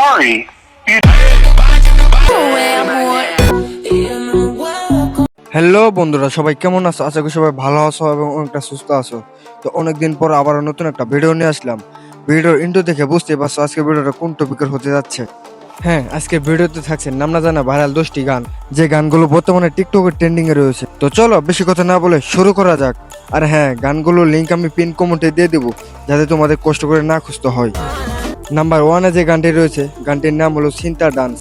Sorry. Hello বন্ধুরা, সবাই কেমন আছো? আশা করি সবাই ভালো আছো এবং অনেকটা সুস্থ আছো। তো অনেকদিন পর আবার নতুন একটা ভিডিও নিয়ে আসলাম। ভিডিওর ইন্ট্রো দেখে বুঝতে পারছো আজকে ভিডিওটা কোন টপিকের হতে যাচ্ছে। হ্যাঁ, আজকে ভিডিওতে থাকছে নাম না জানা ভাইরাল 10টি গান, যে গানগুলো বর্তমানে টিকটকের ট্রেন্ডিং এ রয়েছে। তো চলো বেশি কথা না বলে শুরু করা যাক। আর হ্যাঁ, গানগুলোর লিঙ্ক আমি পিন কমেন্টে দিয়ে দেবো, যাতে তোমাদের কষ্ট করে না খুঁজতে হয়। নাম্বার 1-এ যে গানটি রয়েছে, গানটির নাম হলো সিন্তা ডান্স।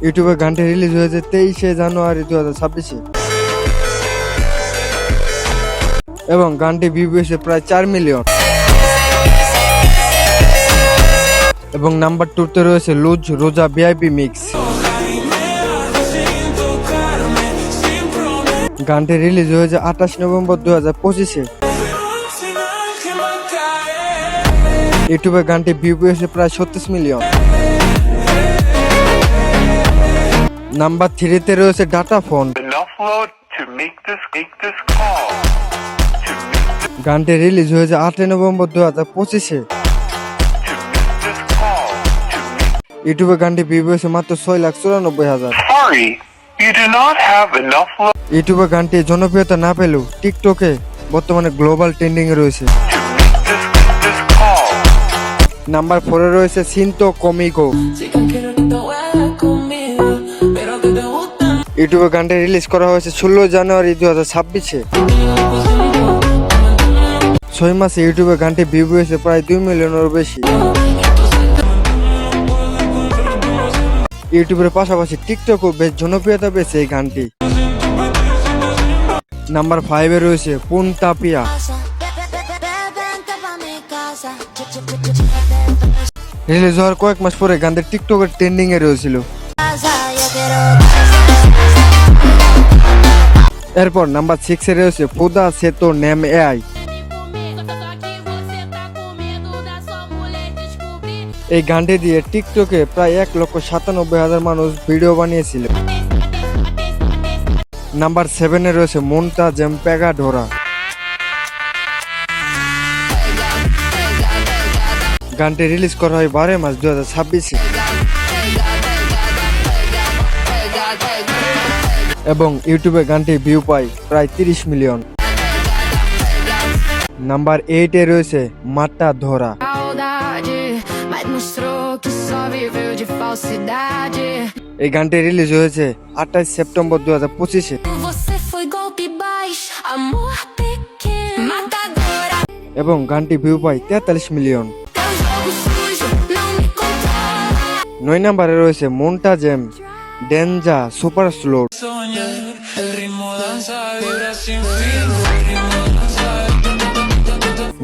ইউটিউবে গানটি রিলিজ হয়েছে 23শে জানুয়ারি 2026-এ এবং গানটি ভিউ হয়েছে প্রায় 4 মিলিয়ন। এবং নাম্বার 2-তে রয়েছে লুজ রোজা ভিআইপি মিক্স। গানটি রিলিজ হয়েছে 28 নভেম্বর 2025-এ। ইউটিউবে গানটি ভিউ হয়েছে প্রায় 36 মিলিয়ন। নাম্বার 3-তে রয়েছে data phone. Enough load to make this call. গানটি রিলিজ হয়েছে 8 নভেম্বর 2025-এ। ইউটিউবে গানটি ভিউ হয়েছে মাত্র 6,94,000। Sorry, you do not have enough load ইউটিউবে গানটি জনপ্রিয়তা না পেলেও টিকটকে বর্তমানে গ্লোবাল ট্রেন্ডিং এ রয়েছে। to make this call. Number 4-এ রয়েছে সিন্তো কমিগো। ইউটিউবে গানটি রিলিজ করা হয়েছে 16 জানুয়ারি 2026-এ। 6 মাসে ইউটিউবে গানটি ভিউ হয়েছে প্রায় 2 মিলিয়নেরও বেশি। ইউটিউবের পাশাপাশি টিকটকও বেশ জনপ্রিয়তা পেয়েছে এই গানটি। নাম্বার 5-এ রয়েছে পুন্তা পিয়া। রিলিজ হওয়ার কয়েক মাস পরে গানটি টিকটকের ট্রেন্ডিং এ রয়েছিল। এরপর নাম্বার 6-এ রয়েছে ফুদা সেতো নেম এআই। এই গানটি দিয়ে টিকটকে প্রায় 1,97,000 মানুষ ভিডিও বানিয়েছিল। নাম্বার 7-এ রয়েছে মন্টা জেম্পেগা ঢোরা। গানটি রিলিজ করা হয় 12 মার্চ 2026-এ এবং ইউটিউবে গানটি ভিউ পায় প্রায় 30 মিলিয়ন। নাম্বার 8-এ রয়েছে মাটা ধরা। এই গানটি রিলিজ হয়েছে 28 সেপ্টেম্বর 2025-এ এবং গানটি ভিউ পায় 43 মিলিয়ন। 9 নম্বরে রয়েছে মন্টা জেম ডেঞ্জা সুপার স্লো।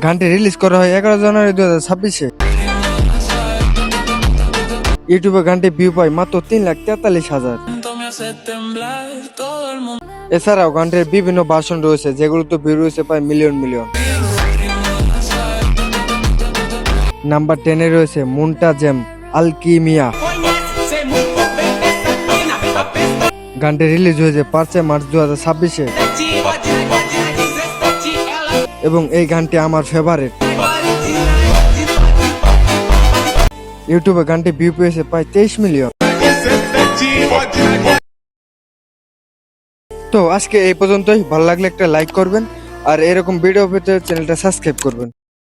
গানটি রিলিজ করা হয় 11 জানুয়ারি 2026-এ। ইউটিউবে গানটি ভিউ পায় মাত্র 3,43,000। এছাড়াও গানটির বিভিন্ন ভার্সন রয়েছে, যেগুলোতে ভিউ রয়েছে প্রায় মিলিয়ন। নাম্বার 10-এ রয়েছে মুন্টা জেম আলকিমিয়া। গানটি রিলিজ হয়েছে 5 মার্চ 2026-এ এবং এই গানটি আমার ফেভারিট। ইউটিউবে গানটি ভিউ পেয়েছে প্রায় 23 মিলিয়ন। তো আজকে এই পর্যন্তই। ভালো লাগলে একটা লাইক করবেন আর এরকম ভিডিও পেতে চ্যানেলটা সাবস্ক্রাইব করবেন।